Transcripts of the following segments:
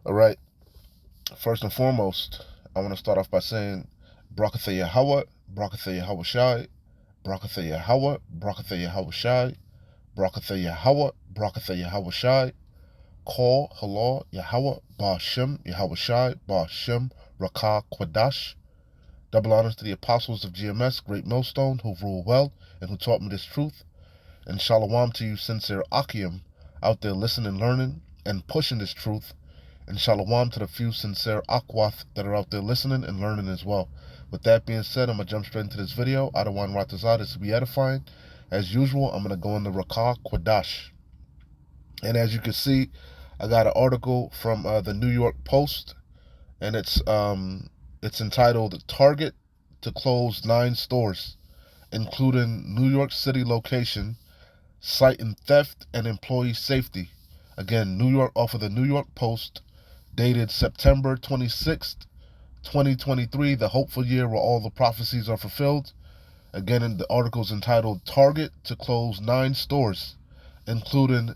All right. First and foremost, I want to start off by saying Brakatha Yahweh, Brakatha Yahweh Shai, Brakatha Yahweh, Brakatha Yahweh Shai, Brakatha Yahweh, Brakatha Yahweh Shai, Call Halal Yahweh, Ba Shem, Yahweh Shai, Ba Shem, Rakah Kwadash. Double honors to the apostles of GMS, Great Millstone, who rule well and who taught me this truth. And shalom to you, sincere Akim, out there listening, learning, and pushing this truth. And shalom to the few sincere Akwath that are out there listening and learning as well. With that being said, I'm going to jump straight into this video. Adawan Ratazah, this will be edifying. As usual, I'm going to go into Rakah Kwadash. And as you can see, I got an article from the New York Post, and it's entitled "Target to Close 9 Stores, Including New York City Location, Citing Theft and Employee Safety." Again, New York, off of the New York Post, dated September 26th, 2023, the hopeful year where all the prophecies are fulfilled. Again, in the article's entitled "Target to Close 9 Stores, Including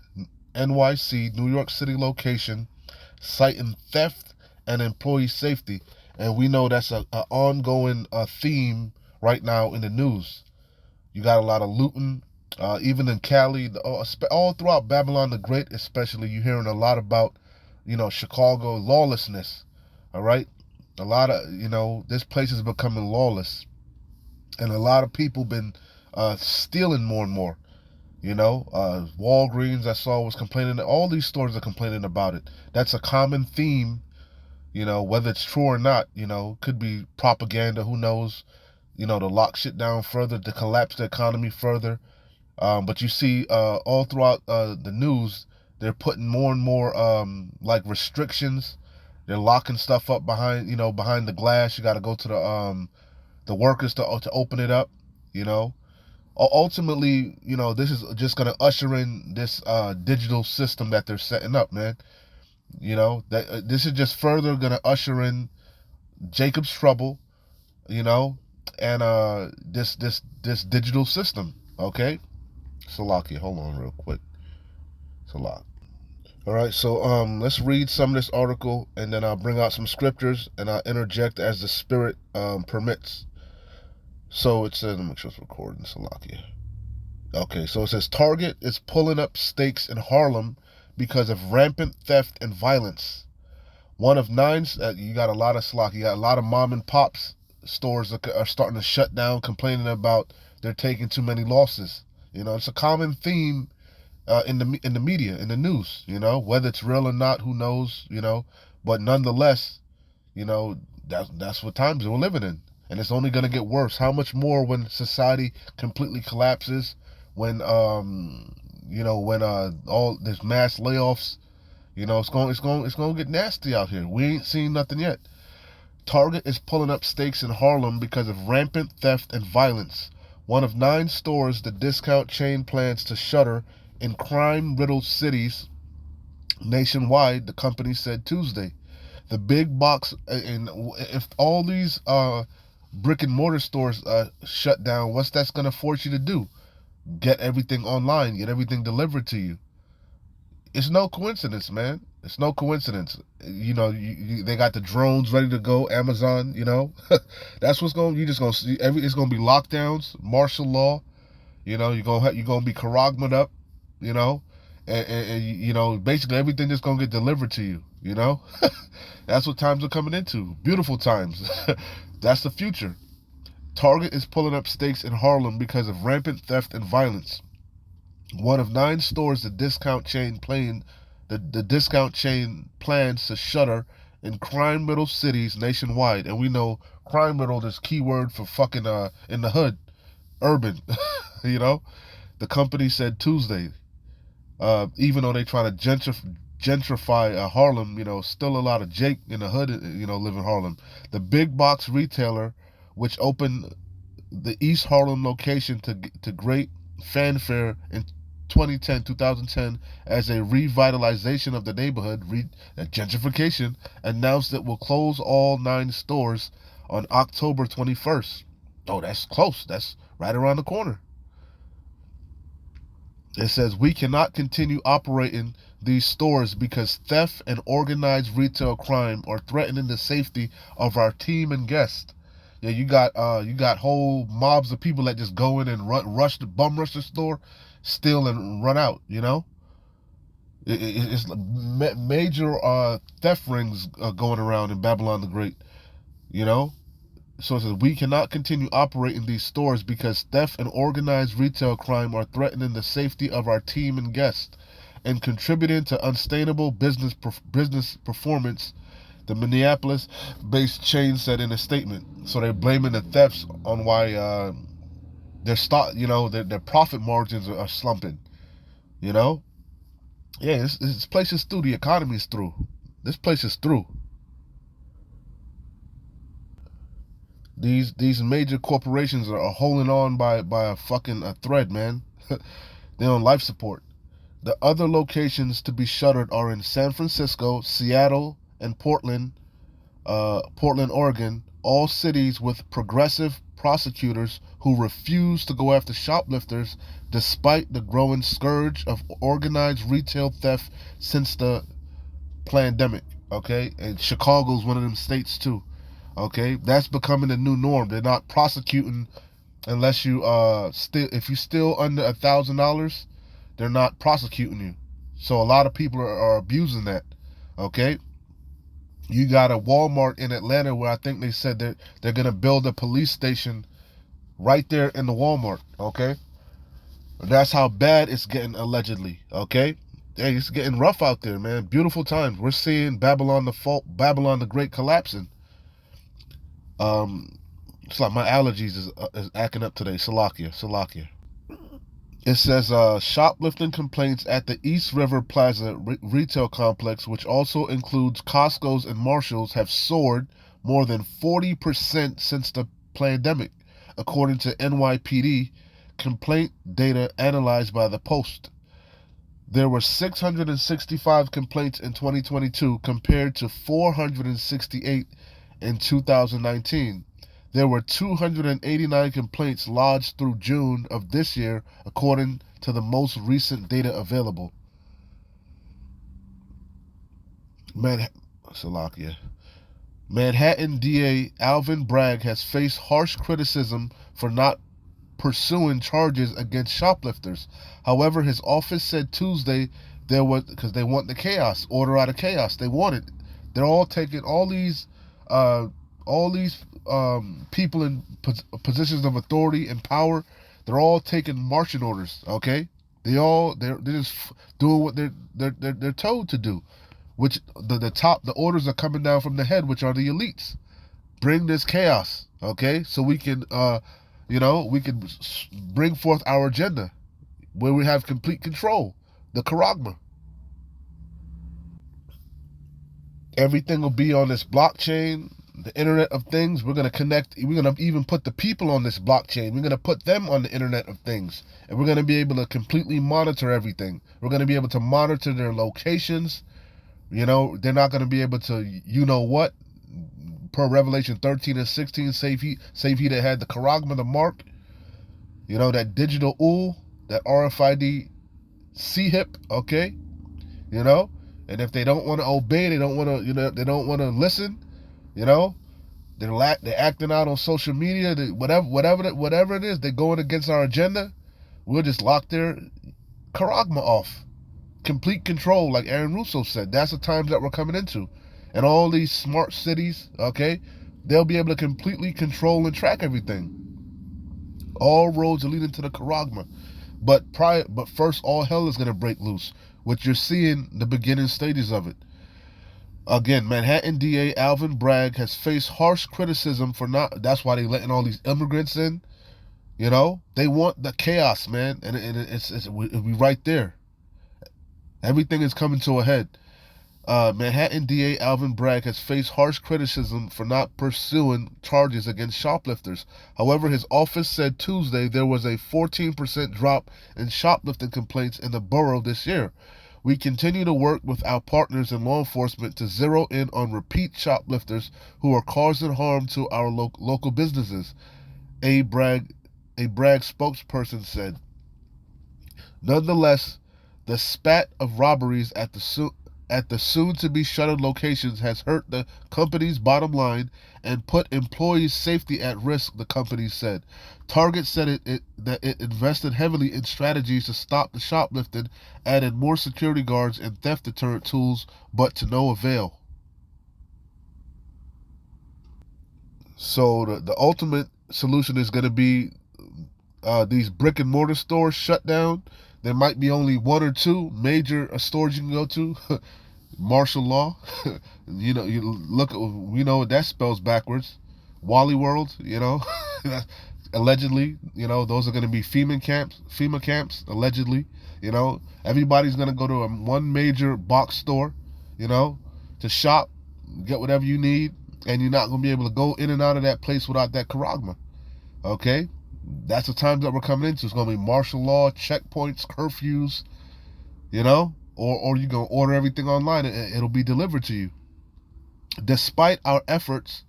NYC, New York City Location, Citing Theft and Employee Safety." And we know that's an ongoing theme right now in the news. You got a lot of looting, even in Cali, all throughout Babylon the Great especially. You're hearing a lot about, Chicago lawlessness, all right? A lot of, this place is becoming lawless. And a lot of people been stealing more and more. Walgreens, I saw, was complaining. All these stores are complaining about it. That's a common theme, whether it's true or not. Could be propaganda, who knows, to lock shit down further, to collapse the economy further. But you see all throughout the news, they're putting more and more like restrictions. They're locking stuff up behind the glass. You got to go to the workers to open it up. Ultimately, this is just going to usher in this digital system that they're setting up, man. That this is just further going to usher in Jacob's trouble, and this digital system. Okay, Salakia, hold on real quick. Salak. All right, so let's read some of this article, and then I'll bring out some scriptures, and I'll interject as the Spirit permits. So it says, let me make sure it's recording, Salakia. Okay, so it says, Target is pulling up stakes in Harlem because of rampant theft and violence. One of 9, you got a lot of Salakia, you got a lot of mom and pops stores that are starting to shut down, complaining about they're taking too many losses. It's a common theme in the media, in the news. Whether it's real or not, who knows. But nonetheless, that's what times we're living in, and it's only going to get worse. How much more when society completely collapses, when when all there's mass layoffs. It's going to get nasty out here. We ain't seen nothing yet. Target is pulling up stakes in Harlem because of rampant theft and violence. One of 9 stores the discount chain plans to shutter in crime-riddled cities nationwide, the company said Tuesday. The big box, and if all these brick and mortar stores shut down, what's that's going to force you to do? Get everything online, get everything delivered to you. It's no coincidence, man. It's no coincidence. They got the drones ready to go. Amazon, that's what's going. You just going to see it's going to be lockdowns, martial law. You're gonna be karagmed up. And basically everything is gonna get delivered to you. That's what times are coming into. Beautiful times. That's the future. Target is pulling up stakes in Harlem because of rampant theft and violence. One of 9 stores the discount chain plans to shutter in crime-riddled cities nationwide. And we know crime-riddled is keyword for fucking in the hood, urban. The company said Tuesday. Even though they try to gentrify Harlem, still a lot of Jake in the hood, live in Harlem. The big box retailer, which opened the East Harlem location to great fanfare in 2010 as a revitalization of the neighborhood, gentrification, announced it will close all 9 stores on October 21st. Oh, that's close. That's right around the corner. It says, we cannot continue operating these stores because theft and organized retail crime are threatening the safety of our team and guests. Yeah, you got whole mobs of people that just go in and bum rush the store, steal and run out. You know, it's major theft rings going around in Babylon the Great. You know, so it says we cannot continue operating these stores because theft and organized retail crime are threatening the safety of our team and guests and contributing to unsustainable business performance. The Minneapolis-based chain said in a statement. So they're blaming the thefts on why their stock, their profit margins are slumping. You know, yeah, this place is through. The economy is through. This place is through. These major corporations are holding on by a thread, man. They're on life support. The other locations to be shuttered are in San Francisco, Seattle, and Portland, Oregon, all cities with progressive prosecutors who refuse to go after shoplifters despite the growing scourge of organized retail theft since the pandemic. Okay, and Chicago's one of them states too. Okay, that's becoming the new norm. They're not prosecuting unless you still if you still under $1,000, they're not prosecuting you. So a lot of people are abusing that. Okay, you got a Walmart in Atlanta where I think they said that they're gonna build a police station right there in the Walmart. Okay, that's how bad it's getting allegedly. Okay. Hey, it's getting rough out there, man. Beautiful times. We're seeing Babylon the Great collapsing. It's like my allergies is acting up today. Salakia. It says shoplifting complaints at the East River Plaza retail complex, which also includes Costco's and Marshall's, have soared more than 40% since the pandemic, according to NYPD complaint data analyzed by the Post. There were 665 complaints in 2022 compared to 468 in 2019. There were 289 complaints lodged through June of this year, according to the most recent data available. Manhattan DA Alvin Bragg has faced harsh criticism for not pursuing charges against shoplifters. However, his office said Tuesday because they want the chaos, order out of chaos. They want it. They're all taking all these people in positions of authority and power. They're all taking marching orders. Okay, they're just doing what they're told to do, which the orders are coming down from the head, which are the elites. Bring this chaos. Okay, so we can we can bring forth our agenda where we have complete control. The charagma. Everything will be on this blockchain, the Internet of Things. We're going to connect. We're going to even put the people on this blockchain. We're going to put them on the Internet of Things. And we're going to be able to completely monitor everything. We're going to be able to monitor their locations. They're not going to be able to, what, per Revelation 13 and 16, save he that had the charagma, the mark, that digital OOL, that RFID C-hip, okay? And if they don't want to obey, they don't want to, they don't want to listen, they're acting out on social media, whatever it is, they're going against our agenda. We'll just lock their charagma off. Complete control, like Aaron Russo said. That's the times that we're coming into. And all these smart cities, okay, they'll be able to completely control and track everything. All roads are leading to the charagma. But first, all hell is going to break loose, which you're seeing the beginning stages of it. Again, Manhattan DA Alvin Bragg has faced harsh criticism for not. That's why they're letting all these immigrants in. They want the chaos, man, and it'll be right there. Everything is coming to a head. Manhattan DA Alvin Bragg has faced harsh criticism for not pursuing charges against shoplifters. However, his office said Tuesday there was a 14% drop in shoplifting complaints in the borough this year. We continue to work with our partners in law enforcement to zero in on repeat shoplifters who are causing harm to our local businesses, a Bragg spokesperson said. Nonetheless, The spat of robberies at the soon-to-be shuttered locations has hurt the company's bottom line and put employees' safety at risk, the company said. Target said that it invested heavily in strategies to stop the shoplifting, added more security guards and theft deterrent tools, but to no avail. So the ultimate solution is going to be these brick and mortar stores shut down. There might be only one or two major stores you can go to. Martial law. You look at, we know what that spells backwards. Wally World, allegedly, those are going to be FEMA camps, allegedly. Everybody's going to go to one major box store, to shop, get whatever you need, and you're not going to be able to go in and out of that place without that charagma. Okay? That's the times that we're coming into. It's going to be martial law, checkpoints, curfews, or you can order everything online and it'll be delivered to you. Despite our efforts,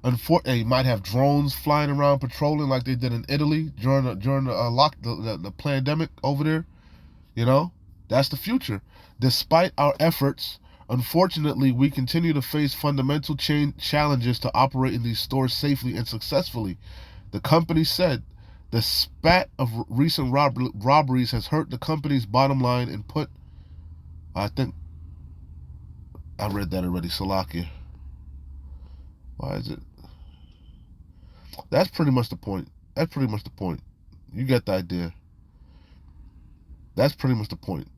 unfortunately, you might have drones flying around patrolling like they did in Italy during the pandemic over there. That's the future. Despite our efforts, unfortunately, we continue to face fundamental challenges to operate in these stores safely and successfully. The company said the spat of recent robberies has hurt the company's bottom line and put, I think, I read that already, Salakia. Why is it? That's pretty much the point. You get the idea. That's pretty much the point.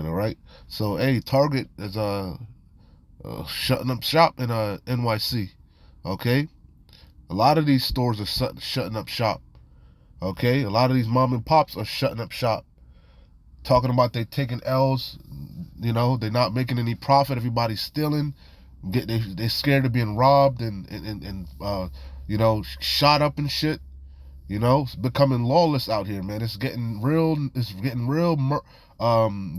All right. So, hey, Target is shutting up shop in NYC. Okay. A lot of these stores are shutting up shop. Okay. A lot of these mom and pops are shutting up shop. Talking about they taking L's. They're not making any profit. Everybody's stealing. They're scared of being robbed and shot up and shit. It's becoming lawless out here, man. It's getting real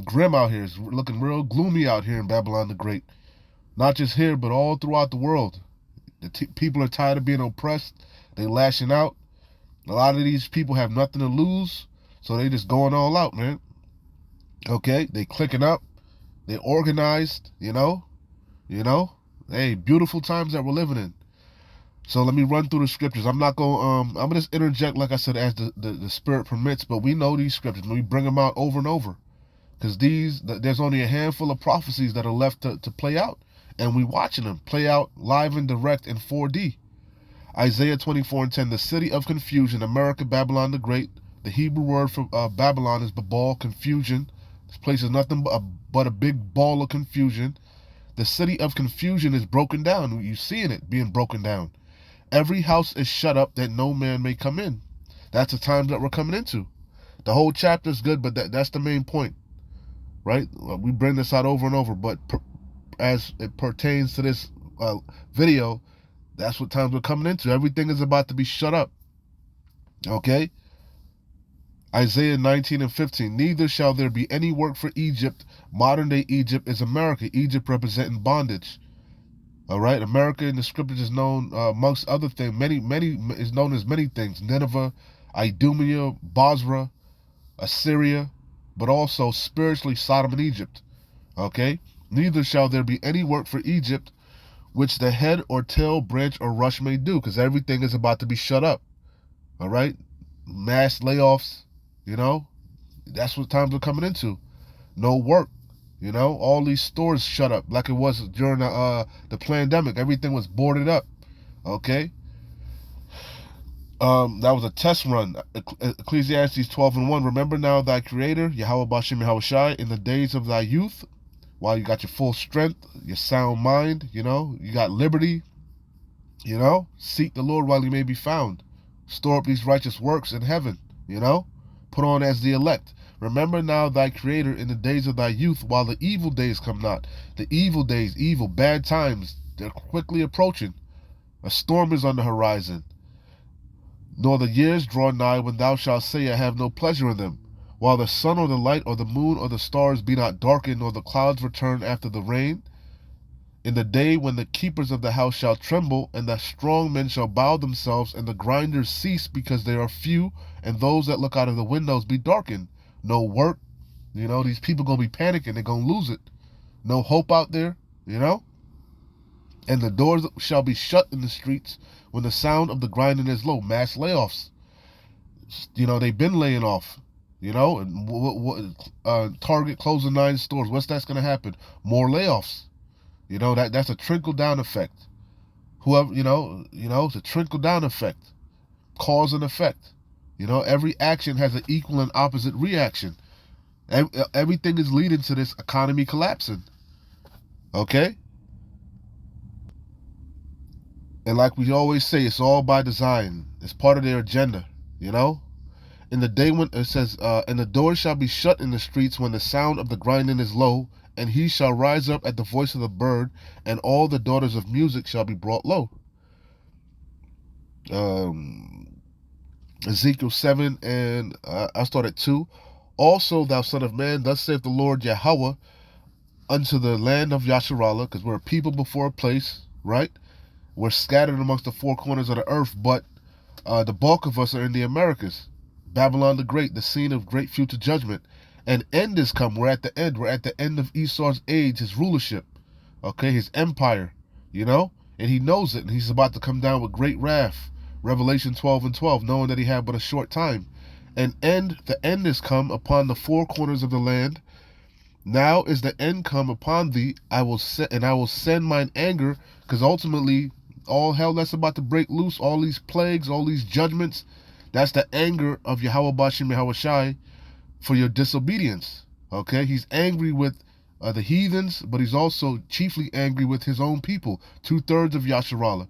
grim out here. It's looking real gloomy out here in Babylon the Great. Not just here, but all throughout the world. People are tired of being oppressed. They lashing out. A lot of these people have nothing to lose, so they just going all out, man. Okay, they clicking up. They organized, Hey, beautiful times that we're living in. So let me run through the scriptures. I'm not going. I'm gonna just interject, like I said, as the spirit permits. But we know these scriptures, and we bring them out over and over, because there's only a handful of prophecies that are left to play out, and we watching them play out live and direct in 4D. Isaiah 24:10, the city of confusion, America, Babylon the Great. The Hebrew word for Babylon is Babal, confusion. This place is nothing but a big ball of confusion. The city of confusion is broken down. You're seeing it being broken down. Every house is shut up that no man may come in. That's the time that we're coming into. The whole chapter is good, but that's the main point, right? We bring this out over and over, but as it pertains to this video, that's what times we're coming into. Everything is about to be shut up. Okay? Isaiah 19:15. Neither shall there be any work for Egypt. Modern day Egypt is America. Egypt representing bondage. All right, America in the scriptures is known, amongst other things, many is known as many things: Nineveh, Idumea, Bosra, Assyria, but also spiritually Sodom and Egypt. Okay, neither shall there be any work for Egypt, which the head or tail, branch or rush may do, because everything is about to be shut up. All right, mass layoffs. That's what times we're coming into. No work. All these stores shut up like it was during the pandemic. Everything was boarded up. Okay? That was a test run. Ecclesiastes 12:1. Remember now thy creator, Yahweh Bashem Yahweh Shai, in the days of thy youth, while you got your full strength, your sound mind, you got liberty, seek the Lord while he may be found. Store up these righteous works in heaven, put on as the elect. Remember now thy creator in the days of thy youth, while the evil days come not. The evil days, bad times, they're quickly approaching. A storm is on the horizon. Nor the years draw nigh when thou shalt say, I have no pleasure in them. While the sun or the light or the moon or the stars be not darkened, nor the clouds return after the rain. In the day when the keepers of the house shall tremble, and the strong men shall bow themselves, and the grinders cease because they are few, and those that look out of the windows be darkened. No work, You know, these people gonna be panicking. They're gonna lose it. No hope out there. You know. And the doors shall be shut in the streets when the sound of the grinding is low. Mass layoffs. You know, they've been laying off. You know, and Target closing 9 stores. What's that's gonna happen? More layoffs. You know, that's a trickle down effect. Whoever, it's a trickle down effect, cause and effect. You know, every action has an equal and opposite reaction. Everything is leading to this economy collapsing. Okay? And like we always say, it's all by design. It's part of their agenda, you know? In the day when it says, and the doors shall be shut in the streets when the sound of the grinding is low, and he shall rise up at the voice of the bird, and all the daughters of music shall be brought low. Ezekiel 7, and I start at 2. Also, thou son of man, thus saith the Lord Yahweh unto the land of Yasharallah, because we're a people before a place, right? We're scattered amongst the 4 corners of the earth, but the bulk of us are in the Americas. Babylon the Great, the scene of great future judgment. An end is come. We're at the end. We're at the end of Esau's age, his rulership, okay, his empire, you know? And he knows it, and he's about to come down with great wrath. Revelation 12 and 12, knowing that he had but a short time. The end is come upon the 4 corners of the land. Now is the end come upon thee. I will send mine anger, because ultimately all hell that's about to break loose, all these plagues, all these judgments, that's the anger of Yahweh Bashim Yahweh Shai for your disobedience. Okay, he's angry with the heathens, but he's also chiefly angry with his own people, 2/3 of Yasharallah,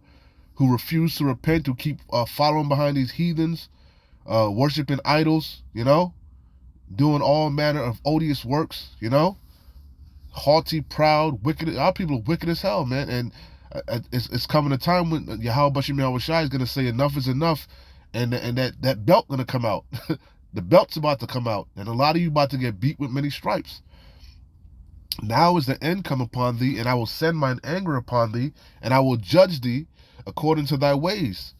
who refuse to repent, who keep following behind these heathens, worshiping idols, you know, doing all manner of odious works, you know, haughty, proud, wicked. Our people are wicked as hell, man. And it's coming a time when Yahweh Bashim Yahweh Shai is going to say enough is enough, and that belt going to come out. The belt's about to come out, and a lot of you about to get beat with many stripes. Now is the end come upon thee, and I will send mine anger upon thee, and I will judge thee according to thy ways.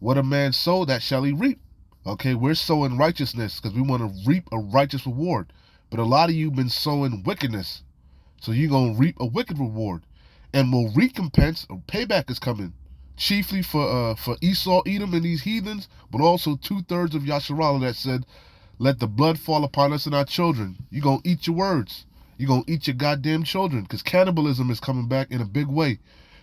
What a man sow, that shall he reap. Okay, we're sowing righteousness because we want to reap a righteous reward. But a lot of you been sowing wickedness, so you're going to reap a wicked reward. And will recompense, payback is coming, chiefly for Esau, Edom, and these heathens, but also 2/3 of Yasharallah that said, let the blood fall upon us and our children. You're going to eat your words. You're going to eat your goddamn children, because cannibalism is coming back in a big way.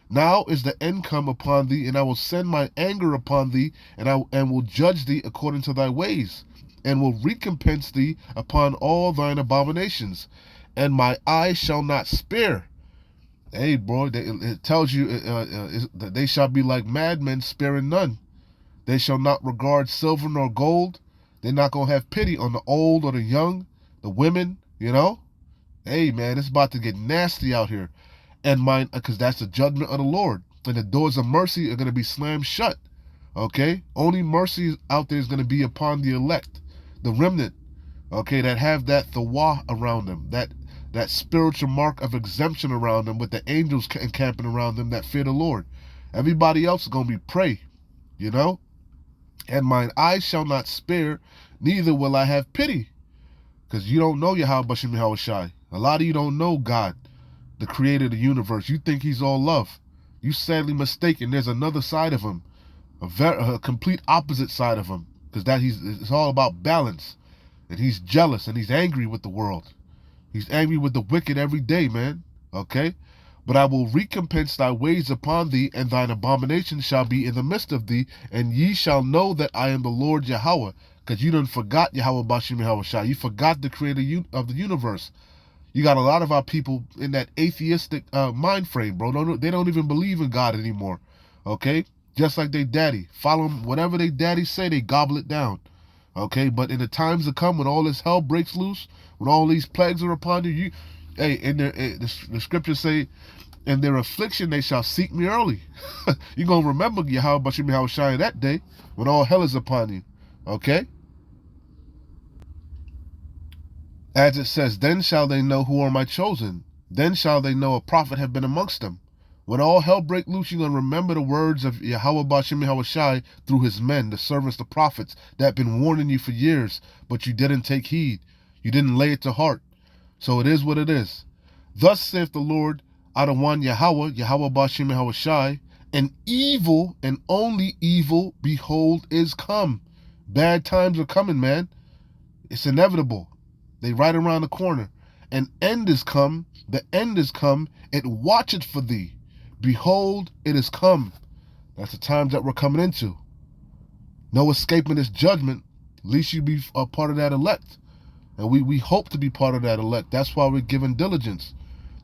Now is the end come upon thee, and I will send my anger upon thee, and will judge thee according to thy ways, and will recompense thee upon all thine abominations, and my eye shall not spare. Hey, bro, it tells you that they shall be like madmen, sparing none. They shall not regard silver nor gold. They're not going to have pity on the old or the young, the women, you know. Hey, man, it's about to get nasty out here. And mine, because that's the judgment of the Lord. And the doors of mercy are going to be slammed shut. Okay? Only mercy out there is going to be upon the elect, the remnant, okay, that have that thawah around them, that spiritual mark of exemption around them, with the angels encamping around them that fear the Lord. Everybody else is going to be prey, you know? And mine eyes shall not spare, neither will I have pity. Because you don't know Yahweh Bashim Yahweh Shai. A lot of you don't know God, the creator of the universe. You think he's all love. You sadly mistaken. There's another side of him, a complete opposite side of him, because it's all about balance. And he's jealous, and he's angry with the world. He's angry with the wicked every day, man. Okay? But I will recompense thy ways upon thee, and thine abomination shall be in the midst of thee, and ye shall know that I am the Lord Yahweh. Because you done forgot Yahweh Bashim Yahweh Shai. You forgot the creator of the universe. You got a lot of our people in that atheistic mind frame, bro. They don't even believe in God anymore. Okay? Just like they daddy. Follow them, whatever they daddy say, they gobble it down. Okay? But in the times to come, when all this hell breaks loose, when all these plagues are upon you, the scriptures say, in their affliction they shall seek me early. You're going to remember Yahweh Bashim Yahweh Shai that day, when all hell is upon you. Okay? As it says, then shall they know who are my chosen. Then shall they know a prophet have been amongst them. When all hell break loose, you're going to remember the words of Yahweh Bashim Yahweh Shai through his men, the servants, the prophets, that have been warning you for years, but you didn't take heed. You didn't lay it to heart. So it is what it is. Thus saith the Lord, Adawan Yahweh, Yahweh Bashim Yahweh Shai, and evil and only evil, behold, is come. Bad times are coming, man. It's inevitable. They right around the corner. An end is come. The end is come. It watcheth for thee. Behold, it is come. That's the times that we're coming into. No escaping this judgment. At least you be a part of that elect. And we hope to be part of that elect. That's why we're given diligence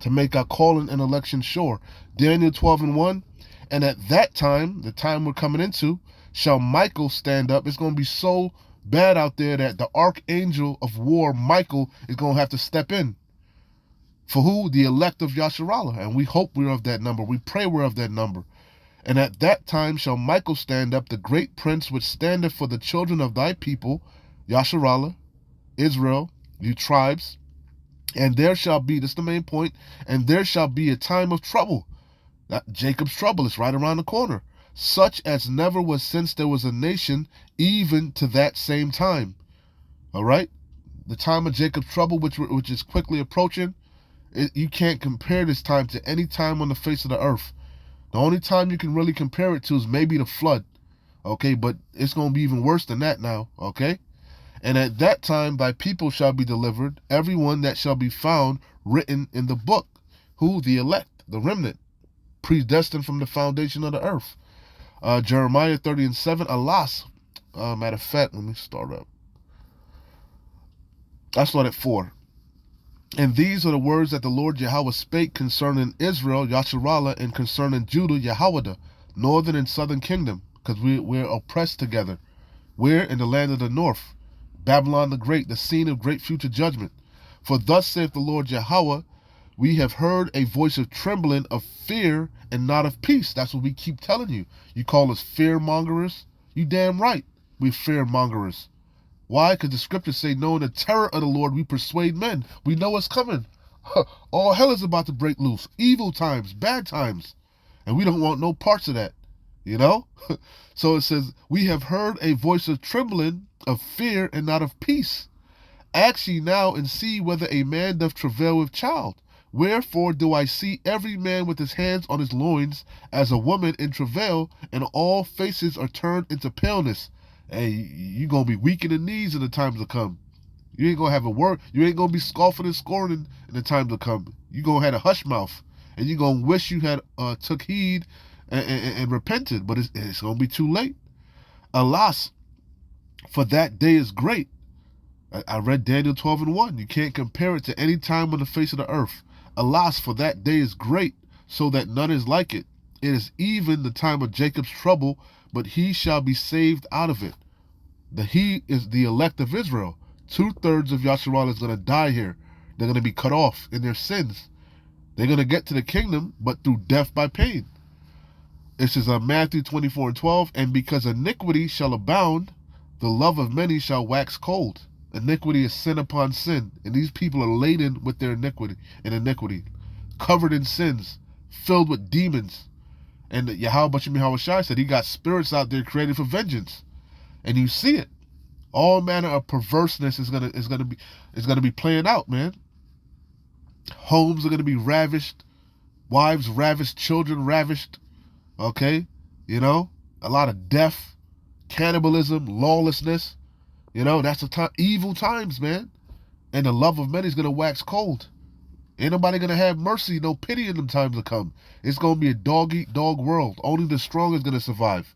to make our calling and election sure. Daniel 12:1. And at that time, the time we're coming into, shall Michael stand up. It's going to be so bad out there that the archangel of war, Michael, is going to have to step in. For who? The elect of Yasharallah. And we hope we're of that number. We pray we're of that number. And at that time shall Michael stand up, the great prince which standeth for the children of thy people, Yasharallah, Israel, you tribes. And there shall be, this is the main point, and there shall be a time of trouble. That Jacob's trouble is right around the corner. Such as never was since there was a nation, even to that same time. All right? The time of Jacob's trouble, which is quickly approaching, you can't compare this time to any time on the face of the earth. The only time you can really compare it to is maybe the flood. Okay? But it's going to be even worse than that now. Okay? And at that time thy people shall be delivered, everyone that shall be found written in the book. Who? The elect, the remnant, predestined from the foundation of the earth. Jeremiah 30:7. Alas. Matter of fact, let me start up. I start at 4. And these are the words that the Lord Yahweh spake concerning Israel, Yasharallah, and concerning Judah, Yahweh, northern and southern kingdom, because we're oppressed together. We're in the land of the north, Babylon the Great, the scene of great future judgment. For thus saith the Lord Yahweh, we have heard a voice of trembling, of fear, and not of peace. That's what we keep telling you. You call us fear-mongers? You damn right, we're fear-mongers. Why? Because the scriptures say, knowing the terror of the Lord, we persuade men. We know what's coming. All hell is about to break loose. Evil times, bad times. And we don't want no parts of that. You know? So it says, we have heard a voice of trembling, of fear, and not of peace. Ask ye now and see whether a man doth travail with child. Wherefore do I see every man with his hands on his loins, as a woman in travail, and all faces are turned into paleness. Hey, you going to be weak in the knees in the times to come. You ain't going to have a word. You ain't going to be scoffing and scorning in the times to come. You going to have a hush mouth. And you going to wish you had took heed and repented. But it's going to be too late. Alas, for that day is great. I read Daniel 12:1. You can't compare it to any time on the face of the earth. Alas, for that day is great, so that none is like it. It is even the time of Jacob's trouble, but he shall be saved out of it. He is the elect of Israel. 2/3 of Yasharallah is going to die here. They're going to be cut off in their sins. They're going to get to the kingdom, but through death by pain. This is Matthew 24:12. And because iniquity shall abound, the love of many shall wax cold. Iniquity is sin upon sin. And these people are laden with their iniquity, covered in sins, filled with demons. And Yahweh Bashim Yahweh Shai said he got spirits out there created for vengeance. And you see it. All manner of perverseness is gonna be playing out, man. Homes are gonna be ravished, wives ravished, children ravished. Okay? You know? A lot of death, cannibalism, lawlessness. You know, that's the time, evil times, man. And the love of many is gonna wax cold. Ain't nobody gonna have mercy, no pity in them times to come. It's gonna be a dog-eat-dog world. Only the strong is gonna survive.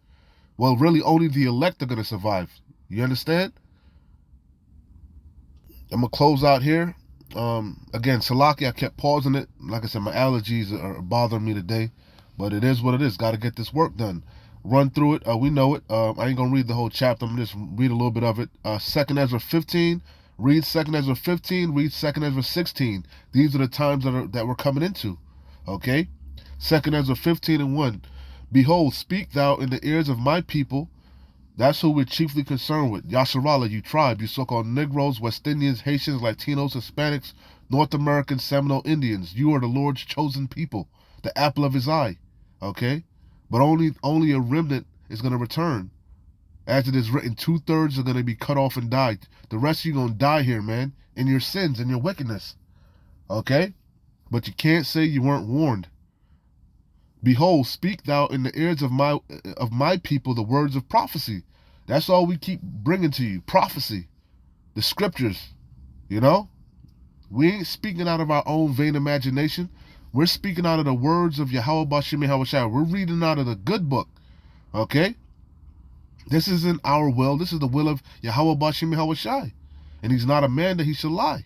Well, really, only the elect are gonna survive. You understand? I'm gonna close out here. Again, Salaki, I kept pausing it. Like I said, my allergies are bothering me today. But it is what it is. Got to get this work done. Run through it. We know it. I ain't gonna read the whole chapter. I'm gonna just read a little bit of it. 2nd Ezra 15. Read 2nd Ezra 15. Read 2nd Ezra 16. These are the times that we're coming into. Okay? 2nd Ezra 15:1. Behold, speak thou in the ears of my people. That's who we're chiefly concerned with. Yasharallah, you tribe, you so-called Negroes, West Indians, Haitians, Latinos, Hispanics, North Americans, Seminole Indians. You are the Lord's chosen people, the apple of his eye. Okay? But only a remnant is going to return. As it is written, 2/3 are going to be cut off and die. The rest of you going to die here, man, in your sins and your wickedness. Okay? But you can't say you weren't warned. Behold, speak thou in the ears of my people the words of prophecy. That's all we keep bringing to you. Prophecy. The scriptures. You know? We ain't speaking out of our own vain imagination. We're speaking out of the words of Yahweh Bashim Yahweh Shai. We're reading out of the good book. Okay? This isn't our will. This is the will of Yahweh Bashim Yahweh Shai. And he's not a man that he should lie.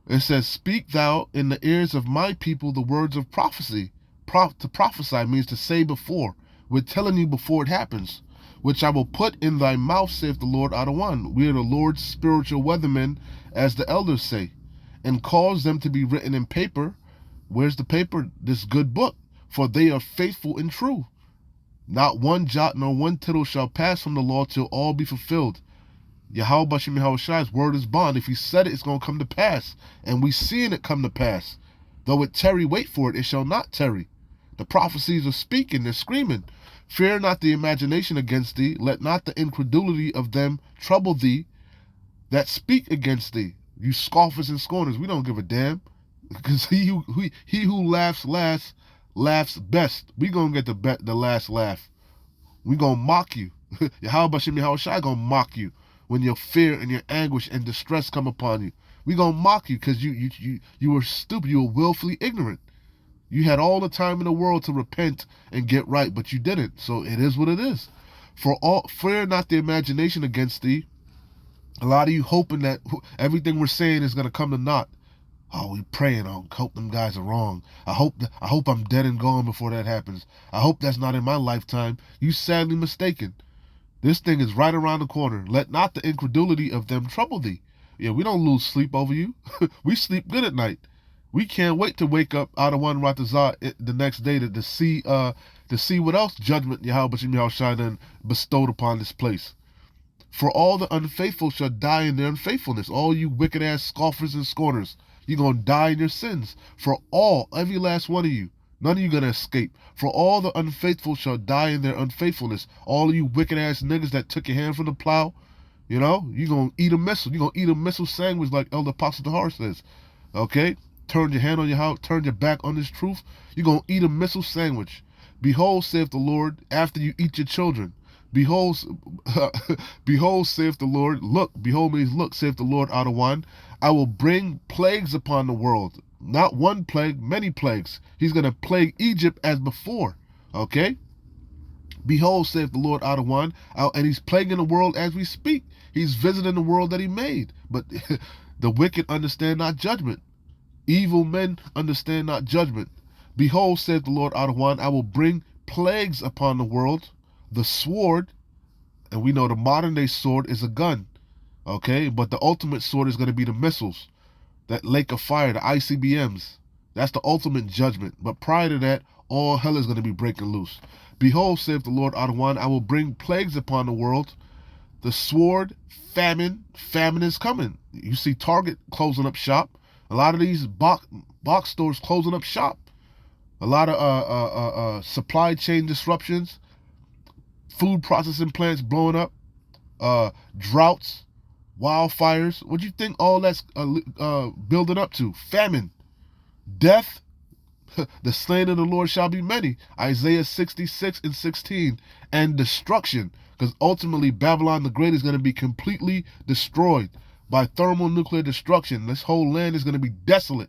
It says, speak thou in the ears of my people the words of prophecy. To prophesy means to say before. We're telling you before it happens. Which I will put in thy mouth, saith the Lord Adawan. We are the Lord's spiritual weathermen, as the elders say. And cause them to be written in paper. Where's the paper? This good book. For they are faithful and true. Not one jot nor one tittle shall pass from the law till all be fulfilled. Yahweh Bashim Yahweh Shai's word is bond. If he said it, it's going to come to pass. And we seeing it come to pass. Though it tarry, wait for it, it shall not tarry. The prophecies are speaking, they're screaming. Fear not the imagination against thee. Let not the incredulity of them trouble thee that speak against thee. You scoffers and scorners, we don't give a damn. Because he who laughs last laughs best. We going to get the last laugh. We going to mock you. Yahweh Bashim Yahweh Shai going to mock you when your fear and your anguish and distress come upon you. We going to mock you because you were stupid. You were willfully ignorant. You had all the time in the world to repent and get right, but you didn't. So it is what it is. Fear not the imagination against thee. A lot of you hoping that everything we're saying is going to come to naught. Oh, we praying. I hope them guys are wrong. I hope I'm dead and gone before that happens. I hope that's not in my lifetime. You sadly mistaken. This thing is right around the corner. Let not the incredulity of them trouble thee. Yeah, we don't lose sleep over you. We sleep good at night. We can't wait to wake up out of one Ratazah the next day to see what else judgment Yahweh Bashim Yahweh Shai then bestowed upon this place. For all the unfaithful shall die in their unfaithfulness. All you wicked ass scoffers and scorners, you're gonna die in your sins. For all, every last one of you. None of you gonna escape. For all the unfaithful shall die in their unfaithfulness. All of you wicked ass niggas that took your hand from the plow, you know, you're gonna eat a missile. You're gonna eat a missile sandwich like Elder Apostle Tahar says. Okay? Turn your hand on your house, turn your back on this truth, you're going to eat a missile sandwich. Behold, saith the Lord, after you eat your children. Behold, behold, saith the Lord, look, behold means look, saith the Lord Adawan, I will bring plagues upon the world. Not one plague, many plagues. He's going to plague Egypt as before. Okay? Behold, saith the Lord Adawan, and he's plaguing the world as we speak. He's visiting the world that he made. But the wicked understand not judgment. Evil men understand not judgment. Behold, saith the Lord Adawan, I will bring plagues upon the world. The sword, and we know the modern day sword is a gun. Okay? But the ultimate sword is going to be the missiles. That lake of fire, the ICBMs. That's the ultimate judgment. But prior to that, all hell is going to be breaking loose. Behold, saith the Lord Adawan, I will bring plagues upon the world. The sword, famine is coming. You see Target closing up shop. A lot of these box stores closing up shop. A lot of supply chain disruptions. Food processing plants blowing up. Droughts. Wildfires. What do you think all that's building up to? Famine. Death. The slain of the Lord shall be many. Isaiah 66:16. And destruction. Because ultimately Babylon the Great is going to be completely destroyed by thermonuclear destruction. This whole land is going to be desolate.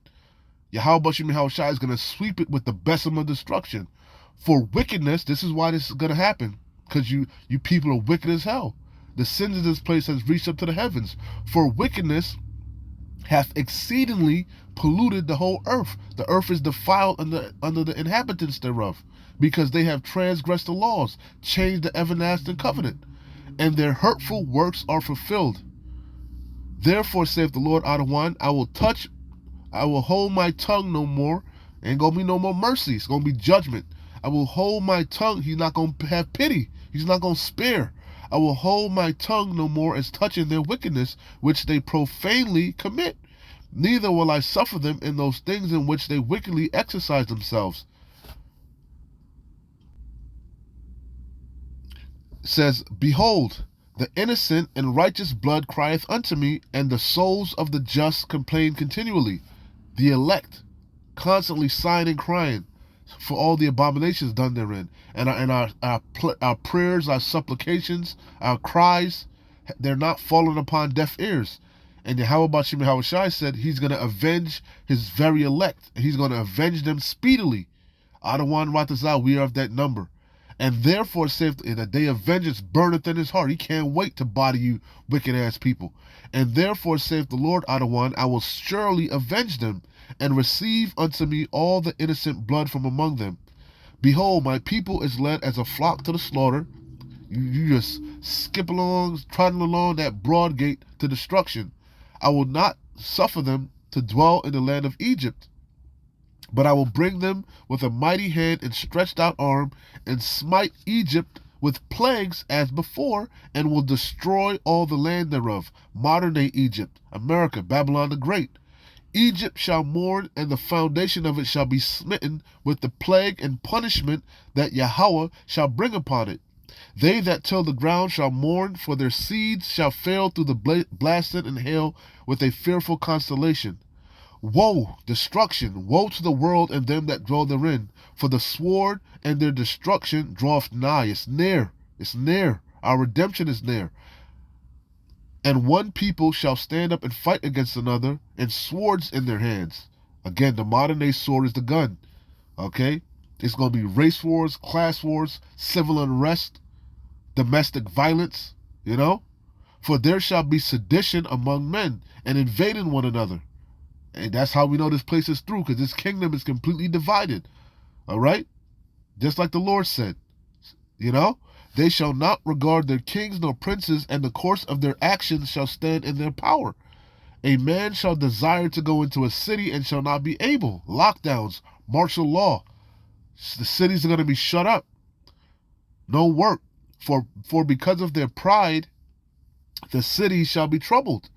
Yahweh Bashim Yahweh Shai is going to sweep it with the besom of destruction. For wickedness, this is why this is going to happen. Because you people are wicked as hell. The sins of this place has reached up to the heavens. For wickedness hath exceedingly polluted the whole earth. The earth is defiled under the inhabitants thereof. Because they have transgressed the laws, changed the everlasting covenant. And their hurtful works are fulfilled. Therefore, saith the Lord Adawan, I will hold my tongue no more. Ain't gonna be no more mercy. It's gonna be judgment. I will hold my tongue. He's not gonna have pity. He's not gonna spare. I will hold my tongue no more as touching their wickedness, which they profanely commit. Neither will I suffer them in those things in which they wickedly exercise themselves. says, behold, the innocent and righteous blood crieth unto me, and the souls of the just complain continually. The elect constantly sighing and crying for all the abominations done therein. And our prayers, our supplications, our cries, they're not falling upon deaf ears. And Yahweh Bashim Yahushai said he's going to avenge his very elect. And he's going to avenge them speedily. Adawan Ratazah, we are of that number. And therefore, saith, in a day of vengeance burneth in his heart. He can't wait to body you wicked ass people. And therefore, saith the Lord, Adawan, I will surely avenge them, and receive unto me all the innocent blood from among them. Behold, my people is led as a flock to the slaughter. You just skip along, trotting along that broad gate to destruction. I will not suffer them to dwell in the land of Egypt, but I will bring them with a mighty hand and stretched out arm, and smite Egypt with plagues as before, and will destroy all the land thereof. Modern day Egypt, America, Babylon the Great. Egypt shall mourn, and the foundation of it shall be smitten with the plague and punishment that Yahweh shall bring upon it. They that till the ground shall mourn, for their seeds shall fail through the blasting and hail with a fearful constellation. Woe, destruction, woe to the world and them that dwell therein, for the sword and their destruction draweth nigh. It's near. It's near. Our redemption is near. And one people shall stand up and fight against another, and swords in their hands. Again, the modern day sword is the gun. Okay? It's going to be race wars, class wars, civil unrest, domestic violence, you know? For there shall be sedition among men, and invading one another. And that's how we know this place is through, because this kingdom is completely divided. All right? Just like the Lord said. You know? They shall not regard their kings nor princes, and the course of their actions shall stand in their power. A man shall desire to go into a city and shall not be able. Lockdowns, martial law. The cities are going to be shut up. No work. For because of their pride, the cities shall be troubled.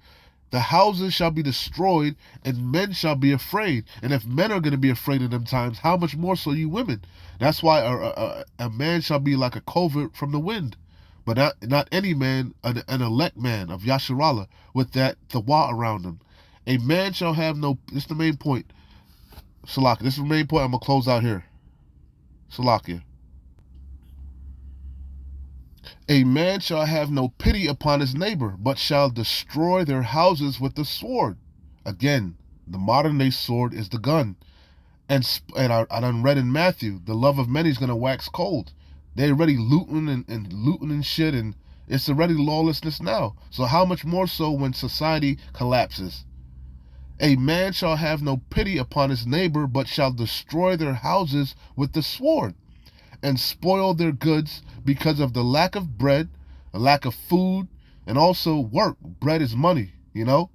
The houses shall be destroyed, and men shall be afraid. And if men are going to be afraid in them times, how much more so you women? That's why a man shall be like a covert from the wind. But not any man, an elect man of Yasharallah, with that tawa around him. A man shall have no... This is the main point. Salakia, this is the main point. I'm going to close out here. Salakia. A man shall have no pity upon his neighbor, but shall destroy their houses with the sword. Again, the modern day sword is the gun. And I done read in Matthew, the love of many is going to wax cold. They already looting and looting and shit, and it's already lawlessness now. So how much more so when society collapses? A man shall have no pity upon his neighbor, but shall destroy their houses with the sword, and spoil their goods because of the lack of bread, a lack of food, and also work. Bread is money, you know?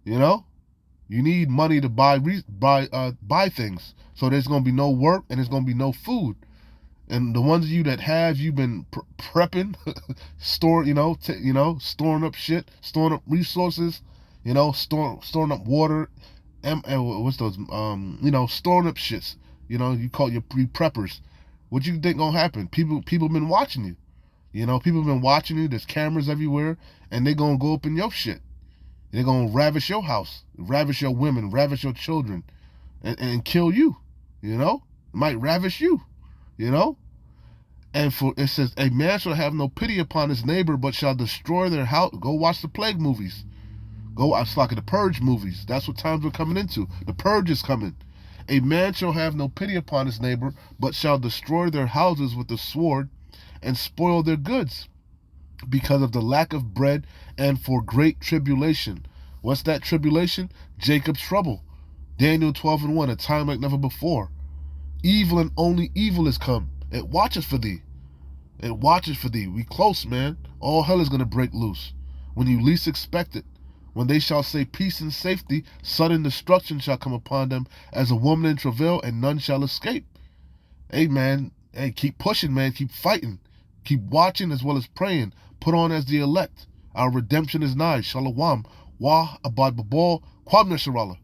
You need money to buy things. So there's going to be no work, and there's going to be no food. And the ones of you that have, you've been prepping, storing up shit, storing up resources, storing up water, what's those, storing up shits. You call your preppers. What you think gonna happen? People been watching you. People been watching you. There's cameras everywhere, and they gonna go up in your shit. They're gonna ravish your house, ravish your women, ravish your children, and kill you. Might ravish you. And for it says, a man shall have no pity upon his neighbor, but shall destroy their house. Go watch the plague movies. Go watch like the Purge movies. That's what times we're coming into. The Purge is coming. A man shall have no pity upon his neighbor, but shall destroy their houses with the sword, and spoil their goods, because of the lack of bread, and for great tribulation. What's that tribulation? Jacob's trouble. Daniel 12:1, a time like never before. Evil and only evil is come. It watches for thee. It watches for thee. We close, man. All hell is going to break loose when you least expect it. When they shall say peace and safety, sudden destruction shall come upon them as a woman in travail, and none shall escape. Hey, man. Hey, keep pushing, man. Keep fighting. Keep watching as well as praying. Put on as the elect. Our redemption is nigh. Shalom. Wah abad babal. Kwam Nasharallah.